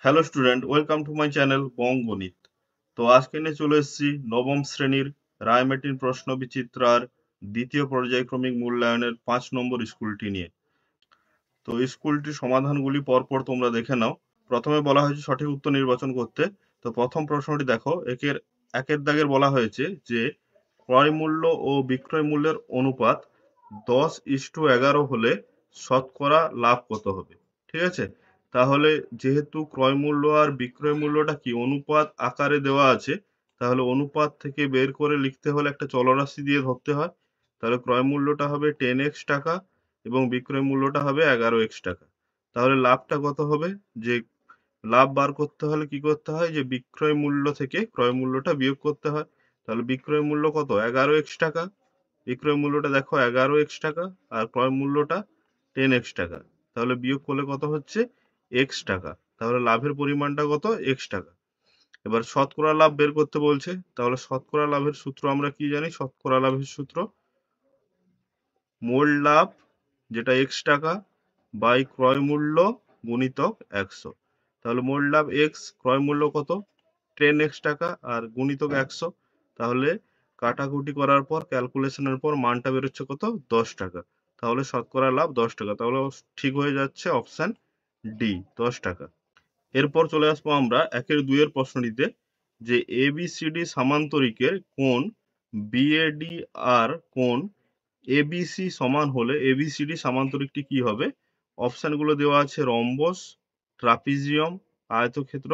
Hello student, welcome to my channel Bongonit. তো আজকে নিয়ে চলে এসেছি নবম শ্রেণীর রায়মার্টিন প্রশ্ন বিচিত্রার দ্বিতীয় পর্যায়ক্রমিক মূল্যায়নের 5 নম্বর স্কুলটি নিয়ে। তো স্কুলটির সমাধানগুলি পরপর তোমরা দেখে নাও। প্রথমে বলা হয়েছে সঠিক উত্তর নির্বাচন করতে। তো প্রথম প্রশ্নটি দেখো, একের দাগের বলা হয়েছে যে ক্রয় মূল্য ও বিক্রয় মূল্যের অনুপাত 10:11 হলে শতকরা লাভ কত হবে। ঠিক আছে, তাহলে যেহেতু ক্রয় মূল্য আর বিক্রয় মূল্যটা কি অনুপাত আকারে দেওয়া আছে, তাহলে অনুপাত থেকে বের করে লিখতে হলে একটা চলরাশি দিয়ে ধরতে হয়। তাহলে ক্রয় মূল্যটা হবে 10x টাকা এবং বিক্রয় মূল্যটা হবে 11x টাকা। তাহলে লাভটা কত হবে? যে লাভ বার করতে হলে কি করতে হয়, যে বিক্রয় মূল্য থেকে ক্রয় মূল্যটা বিয়োগ করতে হয়। তাহলে বিক্রয় মূল্য কত? 11x টাকা। বিক্রয় মূল্যটা দেখো 11x টাকা, আর ক্রয় মূল্যটা 10x টাকা। তাহলে বিয়োগ করলে কত হচ্ছে? x টাকা। তাহলে লাভের পরিমাণটা কত? x টাকা। এবার শতকরা লাভ বের করতে বলছে, তাহলে শতকরা লাভের সূত্র আমরা কি জানি? শতকরা লাভের সূত্র মোল লাভ, যেটা x টাকা, বাই ক্রয় মূল্য গুণিতক 100। তাহলে মোল লাভ x, ক্রয় মূল্য কত? 10x টাকা, আর গুণিতক 100। তাহলে কাটাকুটি করার পর, ক্যালকুলেশনের পর মানটা বেরোচ্ছে কত? 10 টাকা। তাহলে শতকরা লাভ 10 টাকা। তাহলে ঠিক হয়ে যাচ্ছে অপশন ডি, 10 টাকা। এরপর চলে আসবো আমরা 1-2 প্রশ্নটিতে, যে এবিসিডি সামান্তরিকের কোণ বিএডি আর কোণ এবিসি সমান হলে এবিসিডি সামান্তরিকটি কি হবে? অপশনগুলো দেওয়া আছে রম্বস, ট্রাপিজিয়াম, আয়তক্ষেত্র,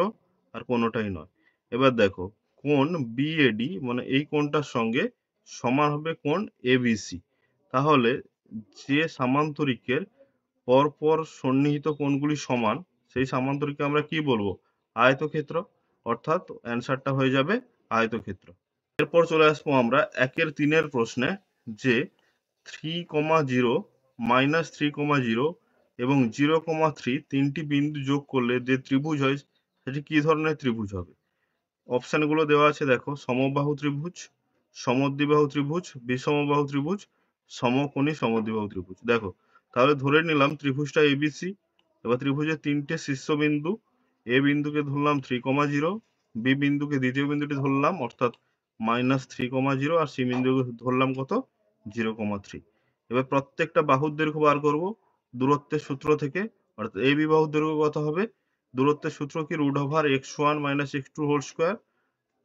আর কোনোটাই নয়। এবার দেখো, কোণ বিএডি মানে এই কোণটার সঙ্গে সমান হবে কোণ এবিসি। তাহলে যে সামান্তরিকের পরপর সন্নিহিত কোণগুলি সমান, সেই সামান্তরিককে আমরা কি বলবো? আয়তক্ষেত্র। অর্থাৎ অ্যান্সারটা হয়ে যাবে আয়তক্ষেত্র। এরপর চলে আসবো আমরা 1-3 প্রশ্নে, যে 3,0 -3,0 এবং 0,3 তিনটি বিন্দু যোগ করলে যে ত্রিভুজ হয়, সেটি কি ধরনের ত্রিভুজ হবে? অপশনগুলো দেওয়া আছে দেখো, সমবাহু ত্রিভুজ, সমদ্বিবাহু ত্রিভুজ, বিষমবাহু ত্রিভুজ, সমকোণী সমদ্বিবাহু ত্রিভুজ। দেখো, তাহলে ধরে নিলাম ত্রিভুজটা এবিসি। এবার ত্রিভুজের 3টে শীর্ষবিন্দু, এ বিন্দুকে ধরলাম 3,0, বি বিন্দুকে দ্বিতীয় বিন্দুটি ধরলাম অর্থাৎ -3,0, আর সি বিন্দুকে ধরলাম কত? 0,3। এবার প্রত্যেকটা বাহুর দৈর্ঘ্য বার করব দূরত্বের সূত্র থেকে। অর্থাৎ এ বি বাহুর দৈর্ঘ্য কত হবে? দূরত্বের সূত্র কি? √x1 - x2 whole square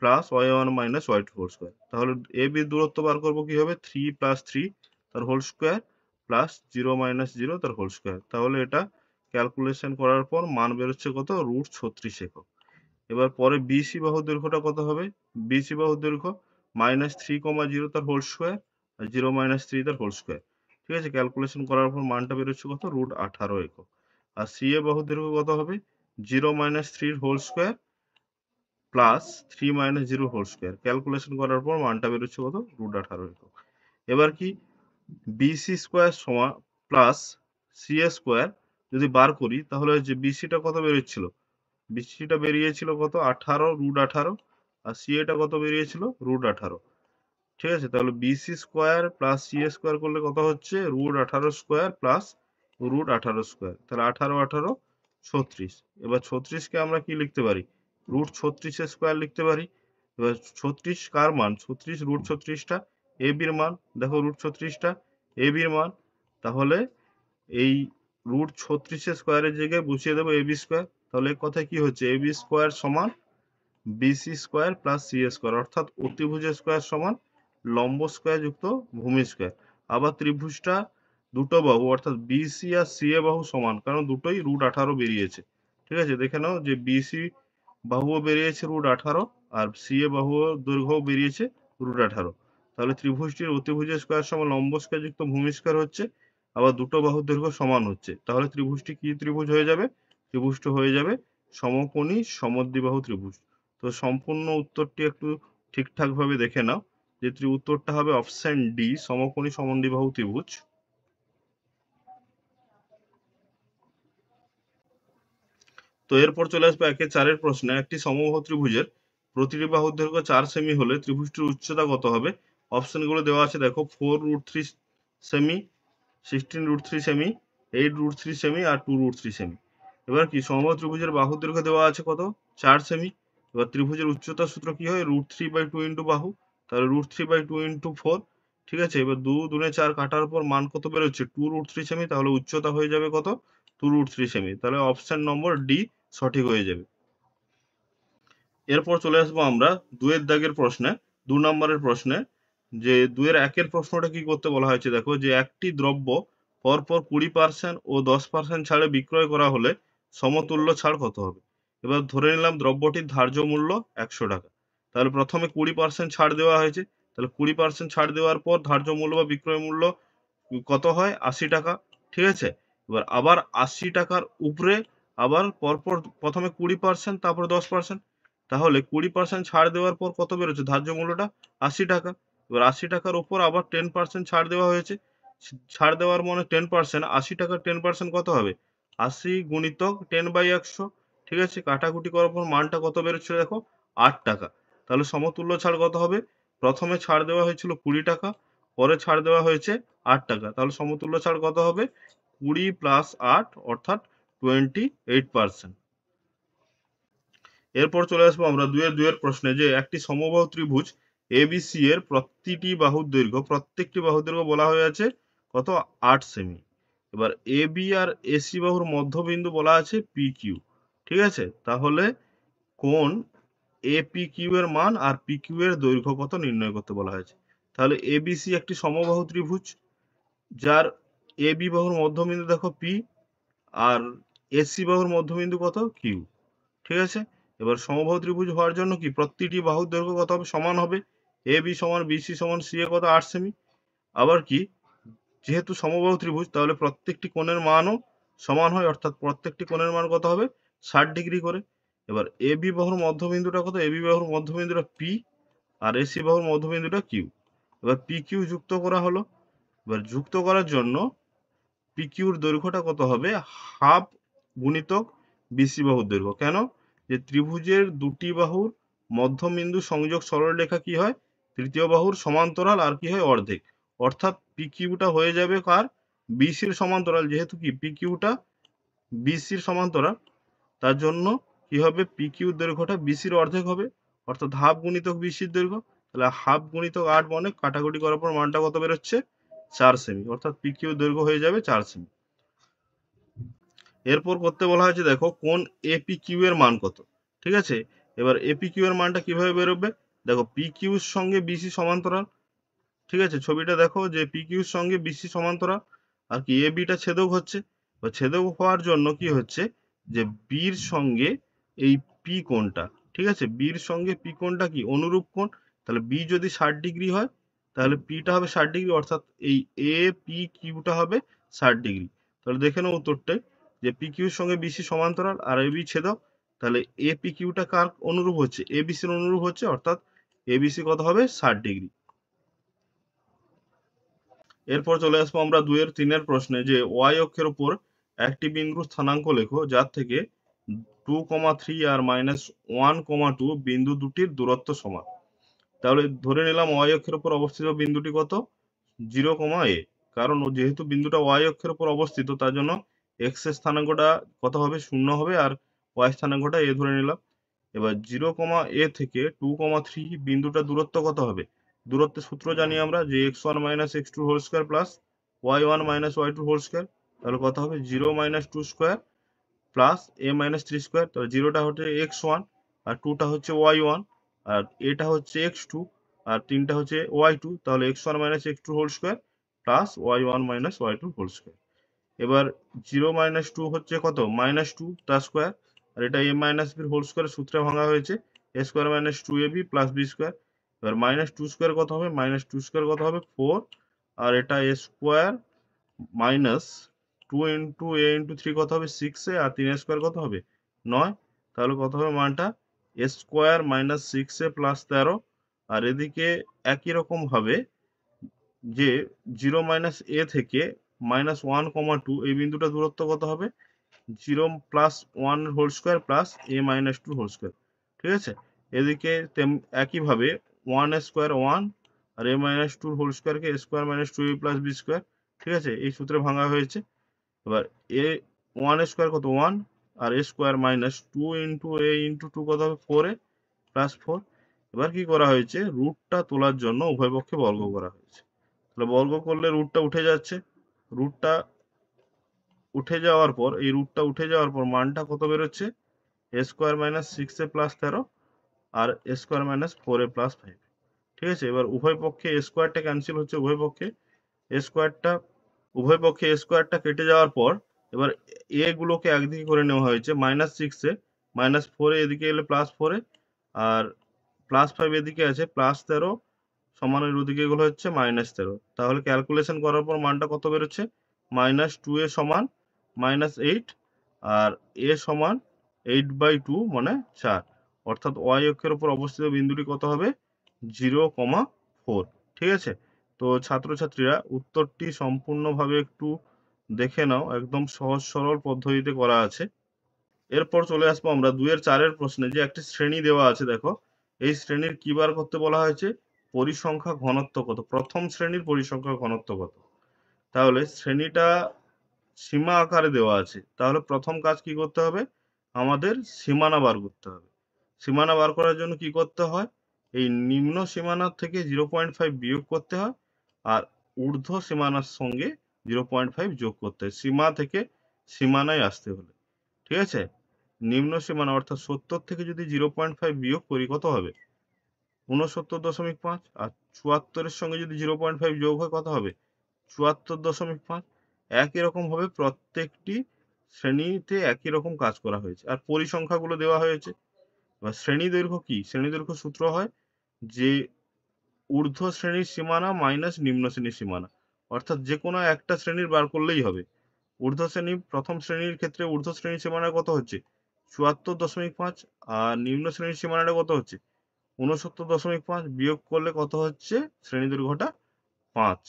plus y1 - y2 whole square. তাহলে এ বি দূরত্ব বার করব কি হবে? 3 + 3 তার হোল স্কয়ার প্লাস 0 - 0 তার হোল স্কয়ার। তাহলে এটা ক্যালকুলেশন করার পর মান বেরোচ্ছে কত? √36 একক। এবার পরে বিসি বাহুর দৈর্ঘ্যটা কত হবে? বিসি বাহুর দৈর্ঘ্য -3,0 তার হোল স্কয়ার আর 0 - 3 তার হোল স্কয়ার। ঠিক আছে, ক্যালকুলেশন করার পর মানটা বেরোচ্ছে কত? √18 একক। আর সি এ বাহুর দৈর্ঘ্য কত হবে? 0 - 3 whole square plus 3 - 0 whole square. Calculation করার পর মানটা বেরোচ্ছে কত? √18 একক। এবার কি বিসি স্কয়ার সমান প্লাস সি এ স্কয়ার যদি বার করি, তাহলে যে বিসিটা কত বেরোচ্ছিল? বিসিটা বেরিয়েছিল কত? 18, √18। আর সি এটা কত বেরিয়েছিল? √18। ঠিক আছে, তাহলে BC square plus C A square করলে কত হচ্ছে? √18 স্কয়ার প্লাস √18 স্কয়ার। তাহলে 18 18 36। এবার 36কে আমরা কি লিখতে পারি? √36 স্কয়ার লিখতে পারি। এবার 36 কার মান? 36 √36টা এ বির মান। দেখো √36টা এ বির মান। তাহলে এই √36 স্কয়ারের জায়গায় বসিয়ে দেবো এ বি স্কয়ার। তাহলে এই কথায় কি হচ্ছে? এ বি স্কয়ার সমান BC square plus C A square, অর্থাৎ অতিভুজের স্কয়ার সমান লম্ব স্কয়ার যুক্ত ভূমি স্কয়ার। আবার ত্রিভুজটা দুটো বাহু অর্থাৎ বিসি আর সি এ বাহু সমান, কারণ দুটোই √18 বেরিয়েছে। ঠিক আছে, দেখে নাও যে বিসি বাহুও বেরিয়েছে √18 আর সি এ বাহু দৈর্ঘ্যও বেরিয়েছে √18। তাহলে ত্রিভুজটির অতিভুজের স্কয়ার সমান লম্ব স্কয়ার যুক্ত ভূমি স্কয়ার হচ্ছে, আবার দুটো বাহুর দৈর্ঘ্য সমান হচ্ছে। তাহলে ত্রিভুজটি কি ত্রিভুজ হয়ে যাবে? ত্রিভুজটি হয়ে যাবে সমকোণী সমদ্বিবাহু ত্রিভুজ। তো সম্পূর্ণ উত্তরটি একটু ঠিকঠাক ভাবে দেখে নাও, যে উত্তরটা হবে অপশন ডি, সমকোণী সমদ্বিবাহু ত্রিভুজ। তো এরপর চলে আসবে 1-4 প্রশ্নে, একটি সমবাহু ত্রিভুজের প্রতিটি বাহুর দৈর্ঘ্য 4 সেমি হলে ত্রিভুজটির উচ্চতা কত হবে? অপশনগুলো দেওয়া আছে দেখো, 4√3 সেমি, 16√3 সেমি, 8√3 সেমি আর 2√3 সেমি। এবার কি সমবাহু ত্রিভুজের বাহু দৈর্ঘ্য দেওয়া আছে কত 4 সেমি। এবার ত্রিভুজের উচ্চতার সূত্র কি হয় √3/2 ইন্টু বাহু, তাহলে √3/2 ইন্টু 4। ঠিক আছে, এবার 2 দুনে 4 কাটার পর মান কত বেরোচ্ছে 2√3 সেমি, তাহলে উচ্চতা হয়ে যাবে কত 2√3 সেমি, তাহলে অপশন নম্বর ডি সঠিক হয়ে যাবে। এরপর চলে আসবো আমরা 2 দাগের প্রশ্নে, 2 নম্বরের প্রশ্নে, যে 2 1 প্রশ্নটা কি করতে বলা হয়েছে দেখো, যে একটি দ্রব্য পরপর 20% ও 10% ছাড়ে বিক্রয় করা হলে সমতুল্য ছাড় কত হবে। এবার ধরে নিলাম দ্রব্যটির ধার্য মূল্য 100 টাকা, তাহলে প্রথমে 20% ছাড় দেওয়া হয়েছে, তাহলে 20% ছাড় দেওয়ার পর ধার্য মূল্য বা বিক্রয় মূল্য কত হয় 80 টাকা। ঠিক আছে, এবার আবার 80 টাকার উপরে আবার পরপর প্রথমে 20% তারপরে 10%, তাহলে 20% ছাড় দেওয়ার পর কত বেরোচ্ছে ধার্য মূল্যটা 80 টাকা। এবার 80 টাকার উপর আবার 10% ছাড় দেওয়া হয়েছে, ছাড় দেওয়ার মানে 10%, 80 টাকার 10% কত হবে 80 গুণিতক 10/100। ঠিক আছে, কাটাকুটি করার পর মানটা কত বেরোচ্ছে দেখো 8 টাকা। তাহলে সমতুল্য ছাড় কত হবে, প্রথমে ছাড় দেওয়া হয়েছিল 20 টাকা, পরে ছাড় দেওয়া হয়েছে 8 টাকা, তাহলে সমতুল্য ছাড় কত হবে 20 প্লাস 8 অর্থাৎ 28%। এরপর চলে আসবো আমরা 2 প্রশ্নে, যে একটি সমবাহু ত্রিভুজ এবিসি এর প্রত্যেকটি বাহুর দৈর্ঘ্য বলা হয়ে আছে কত 8 সেমি। এবার এবি আর এসি বাহুর মধ্যবিন্দু বলা আছে পি কিউ। ঠিক আছে, তাহলে কোণ এপি কিউ এর মান আর পি কিউ এর দৈর্ঘ্য কত নির্ণয় করতে বলা হয়েছে। তাহলে এবিসি একটি সমবাহু ত্রিভুজ, যার এবি বাহুর মধ্যবিন্দু দেখো পি, আর এসি বাহুর মধ্যবিন্দু কত কিউ। ঠিক আছে, এবার সমবাহু ত্রিভুজ হওয়ার জন্য কি প্রতিটি বাহুর দৈর্ঘ্য কত হবে সমান হবে, এ বি সমান বিসি সমান সি এ কত 8 সেমি। আবার কি যেহেতু সমবাহু ত্রিভুজ তাহলে প্রত্যেকটি কোণের মানও সমান হয়, অর্থাৎ প্রত্যেকটি কোণের মান কত হবে 60 ডিগ্রি করে। এবার এ বি বাহুর মধ্যবিন্দুটা কত, এ বি বাহুর মধ্যবিন্দুটা পি, আর এসি বাহুর মধ্যবিন্দুটা কিউ। এবার পি কিউ যুক্ত করা হলো, এবার যুক্ত করার জন্য পি কিউর দৈর্ঘ্যটা কত হবে হাফ গুণিতক বিসি বাহুর দৈর্ঘ্য। কেন, যে ত্রিভুজের দুটি বাহুর মধ্যবিন্দু সংযোগ সরলরেখা কি হয় তৃতীয় বাহুর সমান্তরাল আর কি হয় অর্ধেক, অর্থাৎ পি কিউটা হয়ে যাবে কার বিসির সমান্তরাল, যেহেতু কি পি কিউটা বিসির সমান্তরাল, তার জন্য কি হবে পি কিউর দৈর্ঘ্যটা বিসির অর্ধেক হবে, অর্থাৎ হাফ গুণিতক বিসির দৈর্ঘ্য। তাহলে হাফ গুণিতক 8 মানে কাটাকুটি করার পর মানটা কত বেরোচ্ছে 4 সেমি, অর্থাৎ পি কিউর দৈর্ঘ্য হয়ে যাবে 4 সেমি। এরপর করতে বলা হয়েছে দেখো কোন এপি কিউ এর মান কত। ঠিক আছে, এবার এপি কিউ এর মানটা কিভাবে বেরোবে, দেখো পি কিউর সঙ্গে বিসি সমান্তরাল। ঠিক আছে, ছবিটা দেখো যে পি কিউর সঙ্গে বিসি সমান্তরাল, আর কি এ বিটা ছেদক হচ্ছে, বা ছেদক হওয়ার জন্য কি হচ্ছে যে বির সঙ্গে এই পি কোণটা, ঠিক আছে বির সঙ্গে পি কোণটা কি অনুরূপ কোণ, তাহলে বি যদি 60 ডিগ্রি হয় তাহলে পিটা হবে 60 ডিগ্রি, অর্থাৎ এই এ পি কিউটা হবে 60 ডিগ্রি। তাহলে দেখে নাও উত্তরটা, যে পি কিউর সঙ্গে বিসি সমান্তরাল আর এ বি ছেদক, তাহলে এ পি কিউটা কার অনুরূপ হচ্ছে এবিসির অনুরূপ হচ্ছে, অর্থাৎ এবিসি কত হবে 60 ডিগ্রি। এরপর চলে আসবো আমরা 2-3 প্রশ্নে, যে ওয়াই অক্ষের উপর একটি বিন্দুর স্থানাঙ্ক লেখো যার থেকে 2,3 আর -1,2 বিন্দু দুটির দূরত্ব সমান। তাহলে ধরে নিলাম ওয়াই অক্ষের উপর অবস্থিত বিন্দুটি কত 0,a, কারণ যেহেতু বিন্দুটা ওয়াই অক্ষের উপর অবস্থিত তার জন্য এক্স এর স্থানাঙ্কটা কত হবে 0 হবে, আর ওয়াই স্থানাঙ্কটা এ ধরে নিলাম। এবার 0,a থেকে 2,3 বিন্দুটা দূরত্ব কত হবে, দূরত্বের সূত্র জানি আমরা যে x1 - x2 whole square plus y1 - y2 whole square, তাহলে কত হবে 0 - 2 স্কয়ার প্লাস a - 3 স্কয়ার। তাহলে 0টা হচ্ছে x1 আর 2টা হচ্ছে y1 আর এটা হচ্ছে x2 আর 3টা হচ্ছে y2, তাহলে x1 - x2 whole square plus y1 - y2 whole square. এবার 0 - 2 হচ্ছে কত -2 তার স্কয়ার, আর এটা a - b হোল স্কয়ার সূত্রে ভাঙা হয়েছে a square - 2ab plus b square. এবার -2 স্কয়ার কত হবে, -2 স্কয়ার কত হবে 4, আর এটা a square minus 2 into a into 3 কত হবে 6a, আর 3 স্কয়ার কত হবে 9, তাহলে কত হবে মানটা a square minus 6a plus 13। আর এদিকে একই রকম ভাবে যে 0 - a থেকে -1,2 এই বিন্দুটা দূরত্ব কত হবে 0 plus 1 whole square plus a - 2 whole square. ঠিক আছে, এদিকে একইভাবে 1 স্কয়ার 1 আর a - 2 হোল স্কয়ারকে a square - 2a plus b square. ঠিক আছে, এই সূত্রে ভাঙা হয়েছে। এবার a 1 স্কয়ার কত 1, আর এ স্কোয়ার মাইনাস 2 ইন্টু এ ইন্টু 2 কত হবে 4a প্লাস 4। এবার কি করা হয়েছে, রুটটা তোলার জন্য উভয় পক্ষে বর্গ করা হয়েছে। তাহলে বর্গ করলে রুটটা উঠে যাচ্ছে, রুটটা উঠে যাওয়ার পর এই রুটটা উঠে যাওয়ার পর মানটা কত বেরোচ্ছে, এ স্কোয়ার মাইনাস 6a প্লাস 13 আর এ স্কোয়ার মাইনাস 4a প্লাস 5। ঠিক আছে, এবার উভয় পক্ষে এ স্কোয়ারটা ক্যান্সেল হচ্ছে, উভয় পক্ষে এ স্কোয়ারটা কেটে যাওয়ার পর এবার এ গুলোকে একদিকে করে নেওয়া হয়েছে, মাইনাস 6a মাইনাস 4a এদিকে এলে প্লাস 4a আর প্লাস 5 এদিকে আছে প্লাস 13 সমানের ওদিকে এগুলো হচ্ছে মাইনাস 13। তাহলে ক্যালকুলেশন করার পর মানটা কত বেরোচ্ছে, মাইনাস 2a সমান মাইনাস 8 আর এ সমান 8/2 মানে 4। অর্থাৎ ওয়াই অক্ষের উপর অবস্থিত বিন্দুটি কত হবে, 0,4। ঠিক আছে, তো ছাত্রছাত্রীরা উত্তরটি সম্পূর্ণভাবে একটু দেখে নাও, একদম সহজ সরল পদ্ধতিতে করা আছে। এরপর চলে আসবো আমরা 2-এর 4-এর প্রশ্নে, যে একটি শ্রেণী দেওয়া আছে। দেখো এই শ্রেণীর কি বার করতে বলা হয়েছে, পরিসংখ্যা ঘনত্ব কত, প্রথম শ্রেণীর পরিসংখ্যা ঘনত্ব কত। তাহলে শ্রেণীটা সীমা আকারে দেওয়া আছে, তাহলে প্রথম কাজ কি করতে হবে, আমাদের সীমানা বার করতে হবে। সীমানা বার করার জন্য কি করতে হয়, এই নিম্ন সীমানার থেকে 0.5 বিয়োগ করতে হয় আর ঊর্ধ্ব সীমানার সঙ্গে 0.5 যোগ করতে হয় সীমা থেকে সীমানায় আসতে হলে। ঠিক আছে, নিম্ন সীমানা অর্থাৎ 70 থেকে যদি 0.5 বিয়োগ করি কত হবে, 69.5 আর 74-এর সঙ্গে যদি 0.5 যোগ হয় কত হবে, 74.5। একই রকম ভাবে প্রত্যেকটি শ্রেণীতে একই রকম কাজ করা হয়েছে আর পরিসংখ্যাগুলো দেওয়া হয়েছে। এবার শ্রেণী দৈর্ঘ্য কি, শ্রেণী দৈর্ঘ্য সূত্র হয় যে ঊর্ধ্ব শ্রেণীর সীমানা মাইনাস নিম্ন শ্রেণীর সীমানা, অর্থাৎ যে কোনো একটা শ্রেণীর বার করলেই হবে। প্রথম শ্রেণীর ক্ষেত্রে ঊর্ধ্ব শ্রেণীর সীমানা কত হচ্ছে 74.5 আর নিম্ন শ্রেণীর সীমানাটা কত হচ্ছে 69.5, বিয়োগ করলে কত হচ্ছে শ্রেণী দৈর্ঘ্যটা 5।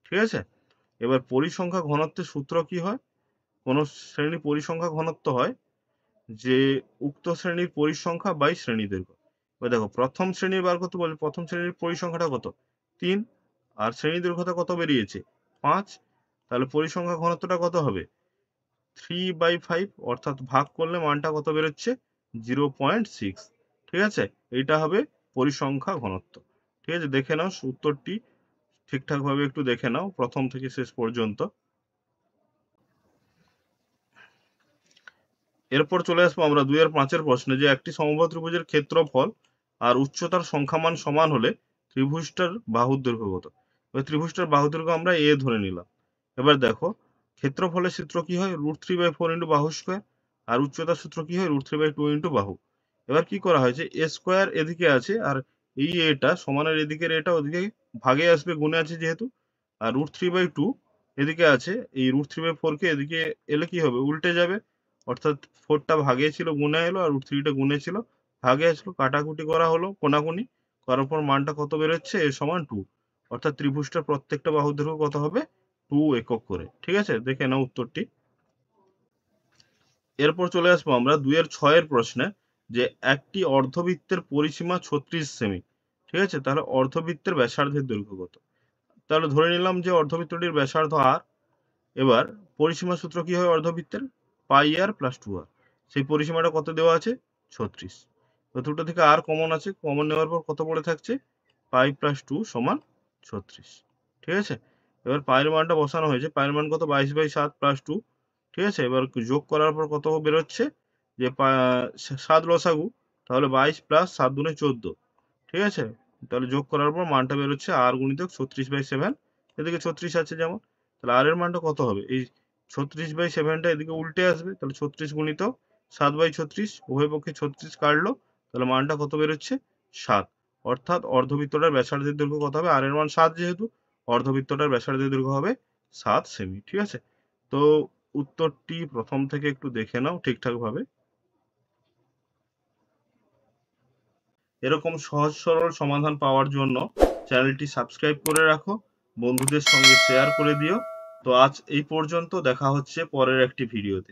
ঠিক আছে, এবার পরিসংখ্যা ঘনত্বের সূত্র কি হয়, কোন শ্রেণীর পরিসংখ্যা ঘনত্ব হয় যে উক্ত শ্রেণীর পরিসংখ্যা বাই শ্রেণী দৈর্ঘ্য। এবার দেখো প্রথম শ্রেণীর বার করতে বলে, প্রথম শ্রেণীর পরিসংখ্যাটা কত 3 আর শ্রেণী দৈর্ঘ্যটা কত বেরিয়েছে 5, তাহলে পরিসংখ্যা ঘনত্বটা কত হবে 3/5, অর্থাৎ ভাগ করলে মানটা কত বেরোচ্ছে 0.6। ঠিক আছে, এইটা হবে পরিসংখ্যা ঘনত্ব। ঠিক আছে, দেখে নাও উত্তরটি ঠিকঠাক ভাবে একটু দেখে নাও প্রথম থেকে শেষ পর্যন্ত। এরপর চলে আসবো আমরা 2-এর 5-এর প্রশ্নে, যে একটি সমবাহু ত্রিভুজের ক্ষেত্রফল আর উচ্চতার সংখ্যামান সমান হলে ত্রিভুজটার বাহুর দৈর্ঘ্য কত। এবার ত্রিভুজটার বাহুর দৈর্ঘ্য আমরা এ ধরে নিলাম। এবার দেখো ক্ষেত্রফলের সূত্র কি হয়, √3/4 ইন্টু বাহু স্কোয়ার আর উচ্চতার সূত্র কি হয় √3/2 ইন্টু বাহু। এবার কি করা হয়েছে, এ স্কোয়ার এদিকে আছে আর এই এটা সমানের এদিকের এটা ওদিকে ভাগে আসবে, গুণে আছে যেহেতু, আর √3/2 এদিকে আছে, এই √3/4 কে এদিকে এলে কি হবে উল্টে যাবে, অর্থাৎ 4টা ভাগে ছিল গুণে এলো আর √3টা গুণে ছিল ভাগে আসলো, কাটাকুটি করা হলো কোনাকুনি করার পর মানটা কত বেরোচ্ছে এ সমান 2। অর্থাৎ ত্রিভুজটার প্রত্যেকটা বাহুর দৈর্ঘ্য কত হবে 2 একক করে। ঠিক আছে, দেখে নাও উত্তরটি। এরপর চলে আসবো আমরা 2-এর 6-এর প্রশ্নে, যে একটি অর্ধবৃত্তের পরিসীমা 36 সেমি। ঠিক আছে, তাহলে অর্ধবৃত্তের ব্যাসার্ধের দৈর্ঘ্য কত। তাহলে ধরে নিলাম যে অর্ধবৃত্তটির ব্যাসার্ধ r। এবার পরিসীমা সূত্র কি হয় অর্ধবৃত্তের, πr + 2r। সেই পরিসীমাটা কত দেওয়া আছে 36। দুটো থেকে r কমন আছে, কমন নেওয়ার পর কত পড়ে থাকছে π + 2 = 36। ঠিক আছে, এবার পায়ের মানটা বসানো হয়েছে, পায়ের মান কত 22/7 + 2। ঠিক আছে, এবার যোগ করার পর কত বেরোচ্ছে যে 7 লসাগু, তাহলে 22 + 7 × 14। ঠিক আছে, তাহলে যোগ করার পর মানটা বেরোচ্ছে r × 36/7। এদিকে 36 আছে যেমন, তাহলে r এর মানটা কত হবে, এই 36/7টা এদিকে উল্টে আসবে, তাহলে 36 × 7/36, উভয় পক্ষে 36 কাটলো, তাহলে মানটা কত বেরোচ্ছে 7। অর্থাৎ অর্ধবৃত্তটার ব্যাসার্ধের দৈর্ঘ্য কত হবে, r এর মান 7 যেহেতু, অর্ধবৃত্তটার ব্যাসার্ধের দৈর্ঘ্য হবে 7 সেমি। ঠিক আছে, তো উত্তরটি প্রথম থেকে একটু দেখে নাও ঠিকঠাক ভাবে। এরকম সহজ সরল সমাধান পাওয়ার জন্য চ্যানেলটি সাবস্ক্রাইব করে রাখো, বন্ধুদের সঙ্গে শেয়ার করে দিও। তো আজ এই পর্যন্ত, দেখা হচ্ছে পরের একটি ভিডিওতে।